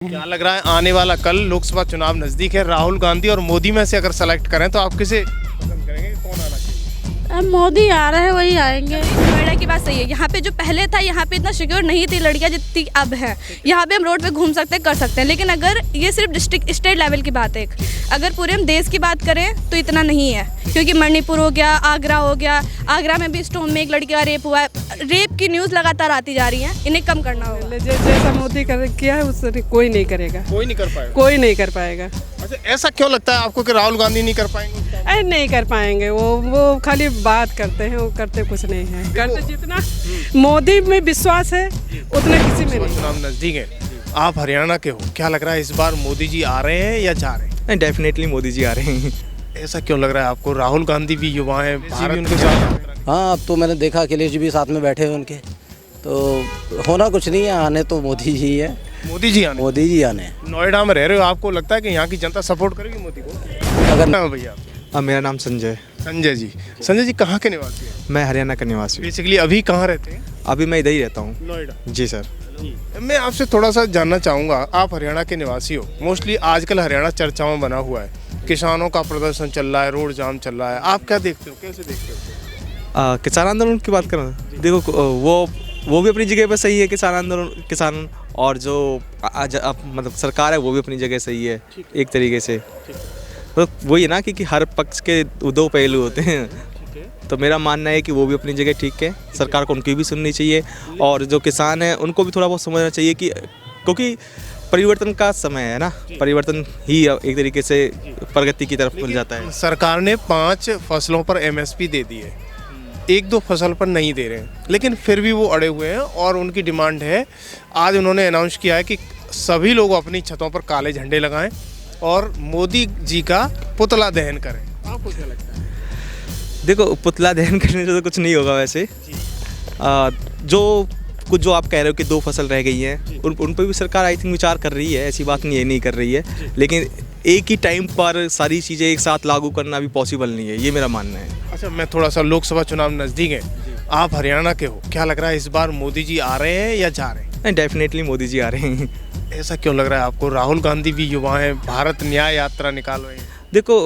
क्या लग रहा है आने वाला कल लोकसभा चुनाव नजदीक है, राहुल गांधी और मोदी में से अगर सेलेक्ट करें तो आप किसे पसंद करेंगे, कौन आना चाहिए? अब मोदी आ रहे हैं वही आएंगे। नोएडा की बात सही है। यहाँ पे जो पहले था, यहाँ पे इतना सिक्योर नहीं थी लड़कियाँ जितनी अब है। यहाँ पे हम रोड पे घूम सकते हैं, कर सकते हैं, लेकिन अगर ये सिर्फ डिस्ट्रिक्ट स्टेट लेवल की बात है, अगर पूरे हम देश की बात करें तो इतना नहीं है, क्योंकि मणिपुर हो गया, आगरा हो गया। आगरा में भी स्टोन में एक लड़की का रेप हुआ है। रेप की न्यूज़ लगातार आती जा रही है, इन्हें कम करना होगा। जैसा मोदी किया है उससे कोई नहीं करेगा, कोई नहीं कर पाएगा। कोई नहीं कर पाएगा। अच्छा, ऐसा क्यों लगता है आपको कि राहुल गांधी नहीं कर पाएंगे? अरे नहीं कर पाएंगे, वो खाली बात करते हैं, वो करते कुछ नहीं है। करते जितना मोदी में विश्वास है उतना किसी में नहीं। चुनाव नजदीक है, आप हरियाणा के हो, क्या लग रहा है इस बार मोदी जी आ रहे हैं या जा रहे हैं? नहीं, डेफिनेटली मोदी जी आ रहे हैं। ऐसा क्यों लग रहा है आपको? राहुल गांधी भी युवा हैं, भारत उनके साथ। हाँ, अब तो मैंने देखा अखिलेश जी भी साथ में बैठे हैं उनके, तो होना कुछ नहीं है, आने तो मोदी जी है। मोदी जी आने? मोदी जी आने। नोएडा में रह रहे हो, आपको लगता है कि यहाँ की जनता सपोर्ट करेगी मोदी को? अगर नाम है भैया? मेरा नाम संजय। संजय जी। संजय जी कहाँ के निवासी हैं? मैं हरियाणा का निवासी हूँ। बेसिकली अभी कहाँ रहते हैं? अभी मैं इधर ही रहता हूँ। नोएडा। जी सर। मैं आपसे थोड़ा सा जानना चाहूँगा, आप हरियाणा के निवासी हो, मोस्टली आजकल हरियाणा चर्चाओं में बना हुआ है, किसानों का प्रदर्शन चल रहा है, रोड जाम चल रहा है, आप क्या देखते हो, कैसे देखते हो? किसान आंदोलन की बात करें, देखो वो भी अपनी जगह पर सही है। किसान आंदोलन, किसान और जो मतलब सरकार है वो भी अपनी जगह सही है एक तरीके से। तो वही है ना कि हर पक्ष के दो पहलू होते हैं। तो मेरा मानना है कि वो भी अपनी जगह ठीक है, सरकार को उनकी भी सुननी चाहिए, और जो किसान हैं उनको भी थोड़ा बहुत समझना चाहिए कि क्योंकि परिवर्तन का समय है ना, परिवर्तन ही एक तरीके से प्रगति की तरफ मिल जाता है। सरकार ने 5 फसलों पर MSP दे दी है, 1-2 फसल पर नहीं दे रहे हैं, लेकिन फिर भी वो अड़े हुए हैं और उनकी डिमांड है। आज उन्होंने अनाउंस किया है कि सभी लोग अपनी छतों पर काले झंडे लगाएं और मोदी जी का पुतला दहन करें। आपको क्या लगता है? देखो, पुतला दहन करने से तो कुछ नहीं होगा वैसे। जो आप कह रहे हो कि 2 फसल रह गई हैं, उन पर भी सरकार आई थिंक विचार कर रही है, ऐसी बात नहीं है नहीं कर रही है, लेकिन एक ही टाइम पर सारी चीज़ें एक साथ लागू करना भी पॉसिबल नहीं है, ये मेरा मानना है। अच्छा, मैं थोड़ा सा, लोकसभा चुनाव नज़दीक है, आप हरियाणा के हो, क्या लग रहा है इस बार मोदी जी आ रहे हैं या जा रहे हैं? नहीं, डेफिनेटली मोदी जी आ रहे हैं। ऐसा क्यों लग रहा है आपको? राहुल गांधी भी युवा हैं, भारत न्याय यात्रा निकाल रहे हैं। देखो,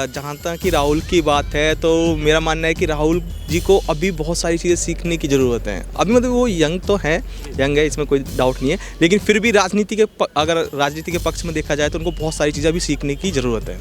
जहाँ तक कि राहुल की बात है तो मेरा मानना है कि राहुल जी को अभी बहुत सारी चीज़ें सीखने की ज़रूरत है। अभी मतलब वो यंग तो है, इसमें कोई डाउट नहीं है, लेकिन फिर भी अगर राजनीति के पक्ष में देखा जाए तो उनको बहुत सारी चीज़ें अभी सीखने की ज़रूरत है।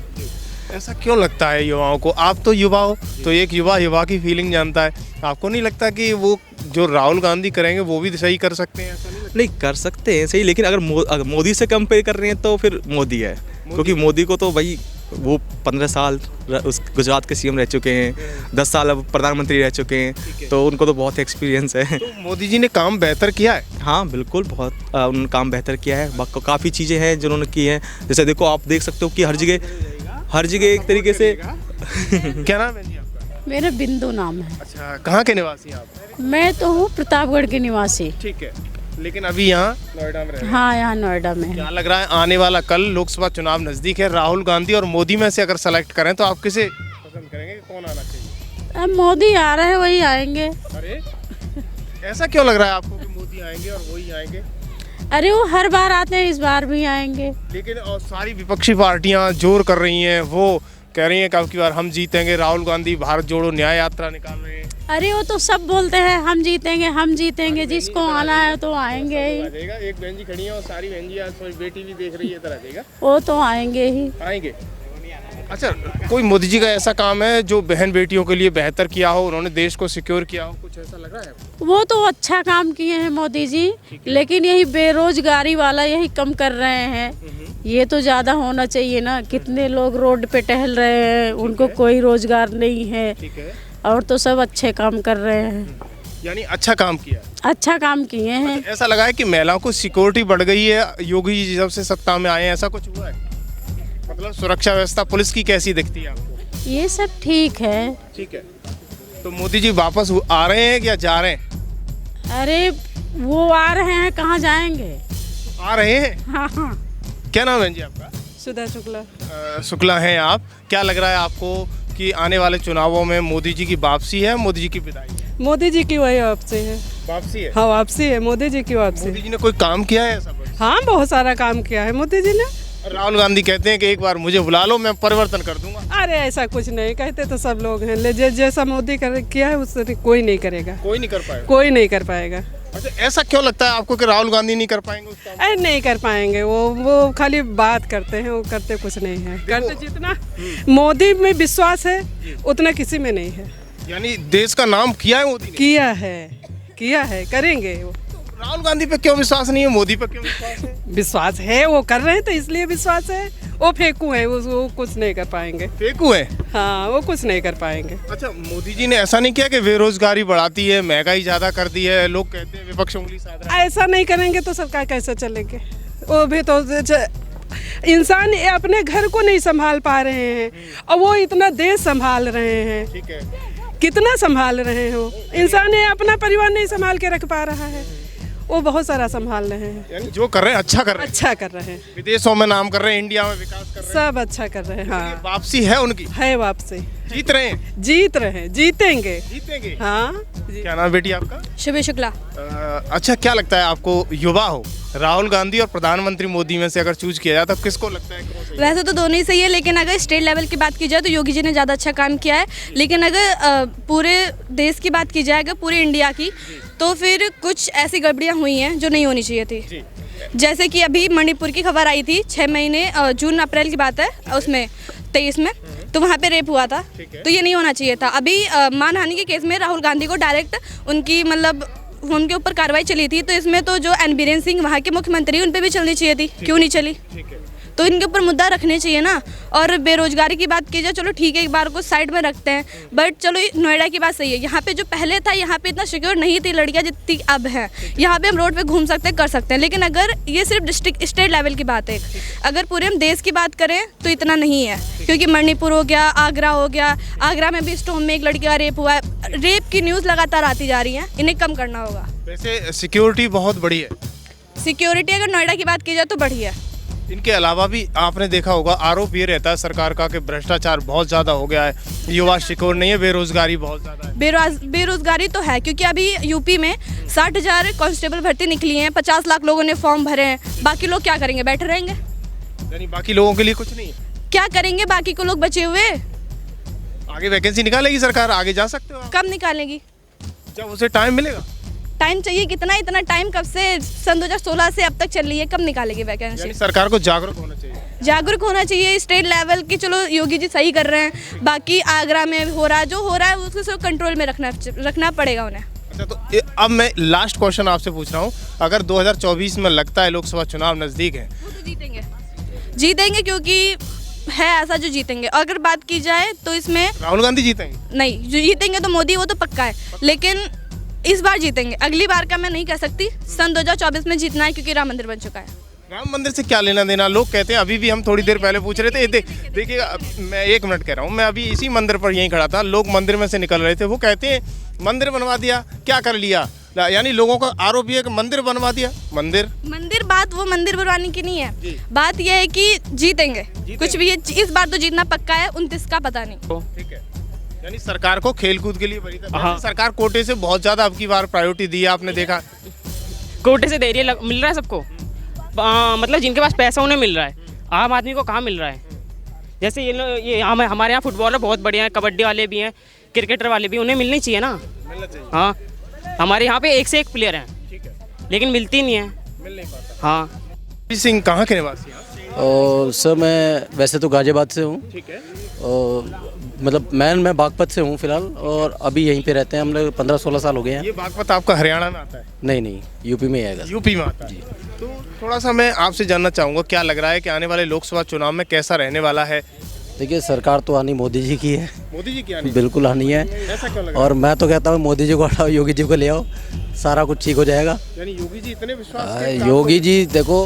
ऐसा क्यों लगता है युवाओं को? आप तो युवा हो, तो एक युवा की फीलिंग जानता है, आपको नहीं लगता कि वो जो राहुल गांधी करेंगे वो भी सही कर सकते हैं? ऐसा नहीं कर सकते हैं सही, लेकिन अगर मोदी से कंपेयर कर रहे हैं तो फिर मोदी है, क्योंकि मोदी को तो भाई वो 15 साल उस गुजरात के CM रह चुके हैं, 10 साल अब प्रधानमंत्री रह चुके हैं, तो उनको तो बहुत एक्सपीरियंस है। तो मोदी जी ने काम बेहतर किया है? हाँ बिल्कुल, बहुत उन्होंने काम बेहतर किया है। काफ़ी चीज़ें हैं जिन्होंने की हैं, जैसे देखो आप देख सकते हो कि हर जगह एक तरीके से क्या नाम है जी आपका? मेरा बिंदु नाम है। अच्छा, कहाँ के निवासी हैं आप? मैं तो हूँ प्रतापगढ़ की निवासी। ठीक है, लेकिन अभी यहाँ नोएडा में रह रहे हैं। हाँ, यहाँ नोएडा में। क्या लग रहा है आने वाला कल लोकसभा चुनाव नजदीक है, राहुल गांधी और मोदी में से अगर सेलेक्ट करें तो आप किसे पसंद करेंगे, कौन आना चाहिए? अब मोदी आ रहे हैं वही आएंगे। अरे ऐसा क्यों लग रहा है आपको कि मोदी आएंगे और वही आएंगे? अरे वो हर बार आते हैं, इस बार भी आएंगे। लेकिन और सारी विपक्षी पार्टियां जोर कर रही हैं, वो कह रही हैं कि अब की बार हम जीतेंगे, राहुल गांधी भारत जोड़ो न्याय यात्रा निकाल रहे हैं। अरे वो तो सब बोलते हैं हम जीतेंगे, जिसको आना है तो आएंगे ही। एक बहन जी खड़ी है और सारी बहन जी आज बेटी भी देख रही है, इधर आ जाएगा। वो तो आएंगे ही। आएंगे। अच्छा, कोई मोदी जी का ऐसा काम है जो बहन बेटियों के लिए बेहतर किया हो, उन्होंने देश को सिक्योर किया हो, कुछ ऐसा लग रहा है आपको? वो तो अच्छा काम किए हैं मोदी जी, लेकिन यही बेरोजगारी वाला यही कम कर रहे हैं। ये तो ज़्यादा होना चाहिए ना, कितने लोग रोड पे टहल रहे हैं, उनको कोई रोजगार नहीं है, और तो सब अच्छे काम कर रहे हैं। यानी अच्छा काम किया है। अच्छा काम किए हैं। ऐसा लगा है कि महिलाओं को सिक्योरिटी बढ़ गई है योगी जी जब से सत्ता में आए हैं, ऐसा कुछ हुआ है? मतलब सुरक्षा व्यवस्था पुलिस की कैसी दिखती है आपको? ये सब ठीक है। ठीक है, तो मोदी जी वापस आ रहे हैं या जा रहे हैं? अरे वो आ रहे हैं, कहाँ जाएंगे? आ रहे हैं। हाँ। क्या नाम है जी आपका? सुधा शुक्ला। शुक्ला हैं आप। क्या लग रहा है आपको कि आने वाले चुनावों में मोदी जी की वापसी है, मोदी जी की विदाई है? मोदी जी की वही वापसी है। वापसी है? हाँ वापसी है, मोदी जी की वापसी। मोदी जी ने कोई काम किया है ऐसा? हाँ, बहुत सारा काम किया है मोदी जी ने। राहुल गांधी कहते हैं कि एक बार मुझे बुला लो, मैं परिवर्तन कर दूंगा। अरे ऐसा कुछ नहीं कहते तो सब लोग हैं, जैसा मोदी किया है उससे कोई नहीं करेगा, कोई नहीं कर पाएगा। कोई नहीं कर पाएगा। अच्छा, ऐसा क्यों लगता है आपको कि राहुल गांधी नहीं कर पाएंगे उस काम? अरे नहीं कर पाएंगे, वो खाली बात करते हैं, वो करते कुछ नहीं है। करते जितना मोदी में विश्वास है उतना किसी में नहीं है। यानी देश का नाम किया है मोदी ने? किया है, करेंगे वो। राहुल गांधी पे क्यों विश्वास नहीं है, मोदी पे क्यों विश्वास है? विश्वास है, वो कर रहे हैं तो इसलिए विश्वास है। वो फेंकू है, वो कुछ नहीं कर पाएंगे। फेंकू है? हाँ, वो कुछ नहीं कर पाएंगे। अच्छा, मोदी जी ने ऐसा नहीं किया कि बेरोजगारी बढ़ाती है, महंगाई ज्यादा कर दी है, लोग कहते हैं विपक्ष उंगली साध रहा है। ऐसा नहीं करेंगे तो सरकार कैसे चलेंगे? वो भी तो इंसान अपने घर को नहीं संभाल पा रहे हैं और वो इतना देश संभाल रहे हैं। ठीक है, कितना संभाल रहे हो? इंसान अपना परिवार नहीं संभाल के रख पा रहा है, वो बहुत सारा संभाल रहे हैं। यानी जो कर रहे हैं अच्छा कर रहे हैं। अच्छा कर रहे हैं, विदेशों में नाम कर रहे हैं, इंडिया में विकास कर रहे हैं, सब अच्छा कर रहे हैं। हाँ, वापसी है उनकी, है वापसी, जीत रहे हैं, जीतेंगे। हाँ। क्या नाम बेटी आपका? शुभ शुक्ला। अच्छा, क्या लगता है आपको, युवा हो, राहुल गांधी और प्रधानमंत्री मोदी में से अगर चूज किया जाए तो किसको लगता है कौन सही? वैसे तो दोनों ही सही है, लेकिन अगर स्टेट लेवल की बात की जाए तो योगी जी ने ज़्यादा अच्छा काम किया है। लेकिन अगर पूरे देश की बात की जाए, अगर पूरे इंडिया की, तो फिर कुछ ऐसी गड़बड़ियाँ हुई हैं जो नहीं होनी चाहिए थी। जैसे कि अभी मणिपुर की खबर आई थी 6 महीने, जून अप्रैल की बात है, उसमें 23 में, तो वहाँ पे रेप हुआ था। तो ये नहीं होना चाहिए था। अभी मानहानि के केस में राहुल गांधी को डायरेक्ट उनकी मतलब उनके ऊपर कार्रवाई चली थी, तो इसमें तो जो एन बीरेन सिंह वहाँ के मुख्यमंत्री, उन पे भी चलनी चाहिए थी, क्यों नहीं चली? तो इनके ऊपर मुद्दा रखने चाहिए ना। और बेरोजगारी की बात की जाए, चलो ठीक है, एक बार को साइड में रखते हैं, बट चलो नोएडा की बात सही है। यहाँ पे जो पहले था, यहाँ पे इतना सिक्योर नहीं थी लड़कियाँ जितनी अब हैं। यहाँ पे हम रोड पे घूम सकते हैं, कर सकते हैं, लेकिन अगर ये सिर्फ डिस्ट्रिक्ट स्टेट लेवल की बात है, अगर पूरे हम देश की बात करें तो इतना नहीं है। क्योंकि मणिपुर हो गया, आगरा हो गया, आगरा में भी स्टोम में एक लड़की का रेप हुआ है। रेप की न्यूज़ लगातार आती जा रही है, इन्हें कम करना होगा। वैसे सिक्योरिटी बहुत बड़ी है। सिक्योरिटी अगर नोएडा की बात की जाए तो बढ़िया है। इनके अलावा भी आपने देखा होगा, आरोप ये रहता है सरकार का कि भ्रष्टाचार बहुत ज़्यादा हो गया है, युवा सिक्योर नहीं है, बेरोजगारी बहुत ज़्यादा है। बेरोजगारी तो है, क्योंकि अभी यूपी में 60,000 कांस्टेबल भर्ती निकली हैं, 50 लाख लोगों ने फॉर्म भरे हैं। बाकी लोग क्या करेंगे? बैठे रहेंगे? यानी बाकी लोगों के लिए कुछ नहीं है? क्या करेंगे बाकी को लोग बचे हुए? आगे वैकेंसी निकालेगी सरकार, आगे जा सकते हो आप। कब निकालेगी? जब उसे टाइम मिलेगा। टाइम चाहिए कितना? इतना टाइम कब से, सन 2016 से अब तक चल रही है, कब निकालेगी वैकेंसी? यानी सरकार को जागरूक होना चाहिए। जागरूक होना चाहिए स्टेट लेवल की। चलो योगी जी सही कर रहे हैं, बाकी आगरा में हो रहा है उसको सब कंट्रोल में रखना पड़ेगा उन्हें। अच्छा, तो अब मैं लास्ट क्वेश्चन आपसे पूछ रहा हूँ, अगर 2024 में लगता है लोकसभा चुनाव नज़दीक है, वो तो जीतेंगे, क्योंकि है ऐसा जो जीतेंगे। अगर बात की जाए तो इसमें राहुल गांधी जीतेंगे? नहीं, जो जीतेंगे तो मोदी, वो तो पक्का है, लेकिन इस बार जीतेंगे। अगली बार का मैं नहीं कह सकती, सन 2024 में जीतना है, क्योंकि राम मंदिर बन चुका है। राम मंदिर से क्या लेना देना? लोग कहते हैं, अभी भी हम थोड़ी देर पहले पूछ रहे थे, देखिए मैं 1 मिनट कह रहा हूँ, मैं अभी इसी मंदिर पर यहीं खड़ा था, लोग मंदिर में से निकल रहे थे, वो कहते हैं मंदिर बनवा दिया, क्या कर लिया? यानी लोगों का आरोप ये है कि मंदिर बनवा दिया। मंदिर बात वो मंदिर बनवाने की नहीं है, बात यह है कि जीतेंगे। कुछ भी इस बार तो जीतना पक्का है, 29 का पता नहीं। ठीक है, यानी सरकार को खेलकूद के लिए बड़ी सरकार कोटे से बहुत ज्यादा अब की बार प्रायोरिटी दी है, आपने देखा? कोटे से दे रही है, मिल रहा है सबको। मतलब जिनके पास पैसा उन्हें मिल रहा है, आम आदमी को कहाँ मिल रहा है? जैसे ये हमारे यहाँ फुटबॉलर बहुत बढ़िया हैं, कबड्डी वाले भी हैं, क्रिकेटर वाले भी, उन्हें मिलनी चाहिए ना। मिलना चाहिए। हाँ, हमारे यहाँ पे एक से एक प्लेयर हैं, ठीक है, लेकिन मिलती नहीं है। मिल नहीं पाता। हाँ। सिंह कहाँ के निवासी हैं? और सर मैं वैसे तो गाजियाबाद से हूँ, ठीक है, और मतलब मैं बागपत से हूँ फिलहाल, और अभी यहीं पे रहते हैं हम लोग। 15-16 साल हो गए हैं। ये बागपत आपका हरियाणा में आता है? नहीं, यूपी में ही आएगा। यूपी में आता है। तो थोड़ा सा मैं आपसे जानना चाहूँगा, क्या लग रहा है कि आने वाले लोकसभा चुनाव में कैसा रहने वाला है? देखिए, सरकार तो आनी मोदी जी की है। मोदी जी की आनी? बिल्कुल आनी है। ऐसा क्यों लगा? और मैं तो कहता हूँ मोदी जी को हटाओ, योगी जी को ले आओ, सारा कुछ ठीक हो जाएगा। यानी योगी जी इतने विश्वास? योगी जी देखो,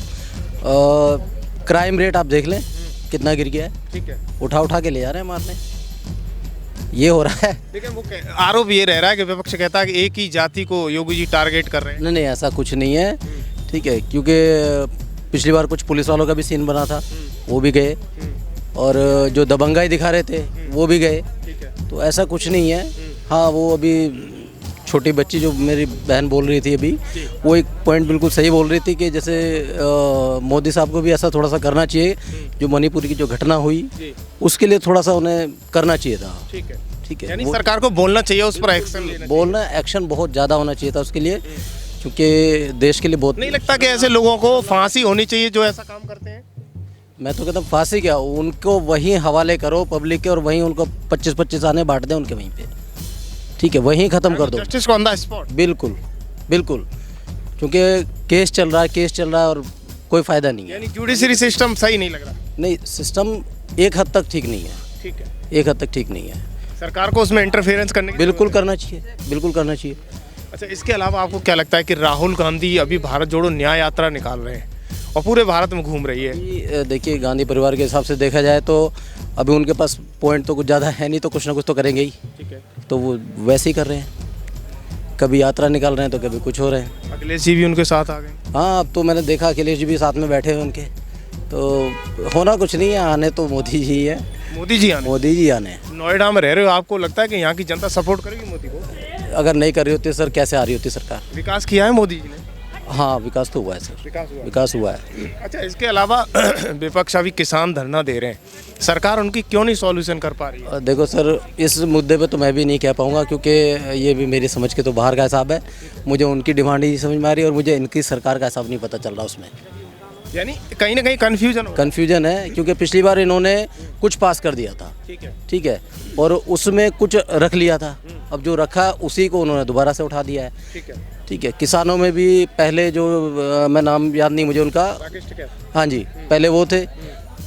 क्राइम रेट आप देख लें कितना गिर गया है। ठीक है, उठा के ले जा रहे हैं मारने, ये हो रहा है। लेकिन वो आरोप ये रह रहा है कि विपक्ष कहता है कि एक ही जाति को योगी जी टारगेट कर रहे हैं। नहीं, ऐसा कुछ नहीं है। ठीक है, क्योंकि पिछली बार कुछ पुलिस वालों का भी सीन बना था, वो भी गए, और जो दबंगाई दिखा रहे थे वो भी गए। ठीक है, तो ऐसा कुछ नहीं है। हाँ, वो अभी छोटी बच्ची जो मेरी बहन बोल रही थी अभी, वो एक पॉइंट बिल्कुल सही बोल रही थी कि जैसे मोदी साहब को भी ऐसा थोड़ा सा करना चाहिए, जो मणिपुर की जो घटना हुई उसके लिए थोड़ा सा उन्हें करना चाहिए था। ठीक है, ठीक है, यानी सरकार को बोलना चाहिए, उस पर एक्शन लेना चाहिए। बोलना एक्शन बहुत ज़्यादा होना चाहिए था उसके लिए, क्योंकि देश के लिए बहुत। नहीं लगता कि ऐसे लोगों को फांसी होनी चाहिए जो ऐसा काम करते हैं? मैं तो कहता हूँ फांसी क्या, उनको वहीं हवाले करो पब्लिक के, और वहीं उनको 25-25 आने बांट दें उनके वहीं पे, ठीक है, वहीं ख़त्म कर दो जस्टिस को ऑन द स्पॉट। बिल्कुल बिल्कुल, क्योंकि केस चल रहा है और कोई फ़ायदा नहीं है। यानी जुडिशरी सिस्टम सही नहीं लग रहा? नहीं, सिस्टम एक हद तक ठीक नहीं है, ठीक है, एक हद तक ठीक नहीं है। सरकार को उसमें इंटरफेरेंस करने की बिल्कुल जरूरत है। करना चाहिए, बिल्कुल करना चाहिए। अच्छा, इसके अलावा आपको क्या लगता है कि राहुल गांधी अभी भारत जोड़ो न्याय यात्रा निकाल रहे हैं और पूरे भारत में घूम रही है? ये देखिए, गांधी परिवार के हिसाब से देखा जाए तो अभी उनके पास पॉइंट तो कुछ ज़्यादा है नहीं, तो कुछ ना कुछ तो करेंगे ही, ठीक है, तो वो वैसे ही कर रहे हैं, कभी यात्रा निकाल रहे हैं तो कभी कुछ हो रहे हैं। अखिलेश जी भी उनके साथ आ गए। हाँ, अब तो मैंने देखा अखिलेश जी भी साथ में बैठे हैं उनके, तो होना कुछ नहीं है, आने तो मोदी जी ही है, मोदी जी आने। मोदी जी आने। नोएडा में रह रहे हो, आपको लगता है कि यहाँ की जनता सपोर्ट करेगी मोदी को? अगर नहीं कर रही होती सर, कैसे आ रही होती सरकार? विकास किया है मोदी जी ने? हाँ, विकास तो हुआ है सर, विकास हुआ है। अच्छा, इसके अलावा विपक्ष अभी किसान धरना दे रहे हैं, सरकार उनकी क्यों नहीं सॉल्यूशन कर पा रही है? देखो सर, इस मुद्दे पे तो मैं भी नहीं कह पाऊँगा, क्योंकि ये भी मेरी समझ के तो बाहर का हिसाब है। मुझे उनकी डिमांड ही समझ में आ रही है और मुझे इनकी सरकार का हिसाब नहीं पता चल रहा उसमें। यानी कहीं ना कहीं कन्फ्यूजन है, क्योंकि पिछली बार इन्होंने कुछ पास कर दिया था, ठीक है, और उसमें कुछ रख लिया था, अब जो रखा उसी को उन्होंने दोबारा से उठा दिया है, ठीक है। किसानों में भी पहले जो मैं नाम याद नहीं मुझे उनका, हाँ जी, पहले वो थे,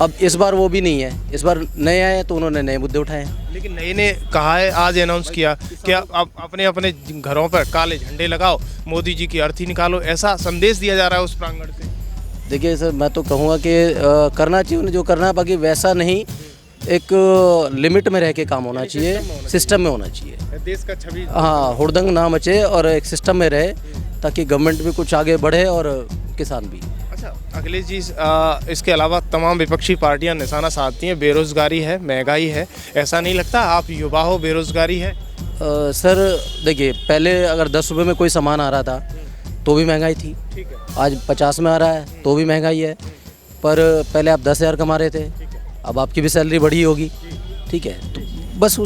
अब इस बार वो भी नहीं है, इस बार नए आए तो उन्होंने नए मुद्दे उठाए हैं। लेकिन नए ने कहा है, आज अनाउंस किया कि आप अपने अपने घरों पर काले झंडे लगाओ, मोदी जी की अर्थी निकालो, ऐसा संदेश दिया जा रहा है उस प्रांगण से। देखिए सर, मैं तो कहूँगा कि करना चाहिए उन्हें जो करना है, बाकी वैसा नहीं, एक लिमिट में रह के काम होना चाहिए, सिस्टम में होना चाहिए, देश का छवि, हाँ, हुड़दंग ना मचे और एक सिस्टम में रहे, ताकि गवर्नमेंट भी कुछ आगे बढ़े और किसान भी। अच्छा अखिलेश जी, इसके अलावा तमाम विपक्षी पार्टियां निशाना साधती हैं, बेरोजगारी है, महंगाई है, ऐसा नहीं लगता आप युवा हो, बेरोजगारी है? सर देखिए, पहले अगर 10 रुपये में कोई सामान आ रहा था तो भी महंगाई थी, ठीक है, आज 50 में आ रहा है तो भी महंगाई है, पर पहले आप 10,000 कमा रहे थे, अब आपकी भी सैलरी बढ़ी होगी, ठीक है, तो बस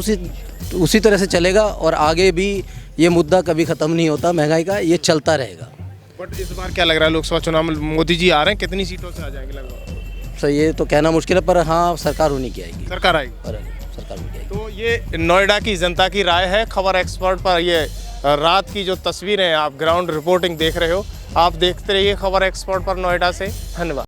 उसी तरह से चलेगा और आगे भी ये मुद्दा कभी ख़त्म नहीं होता महंगाई का, ये चलता रहेगा। बट इस बार क्या लग रहा है, लोकसभा चुनाव में मोदी जी आ रहे हैं, कितनी सीटों से आ जाएंगे लगभग? सर ये तो कहना मुश्किल है, पर हाँ, सरकार होनी की आएगी, सरकार आएगी, सरकार होनी की आएगी। तो ये नोएडा की जनता की राय है। खबर एक्सपर्ट पर ये रात की जो तस्वीरें आप ग्राउंड रिपोर्टिंग देख रहे हो, आप देखते रहिए खबर एक्सपर्ट पर नोएडा से। धन्यवाद।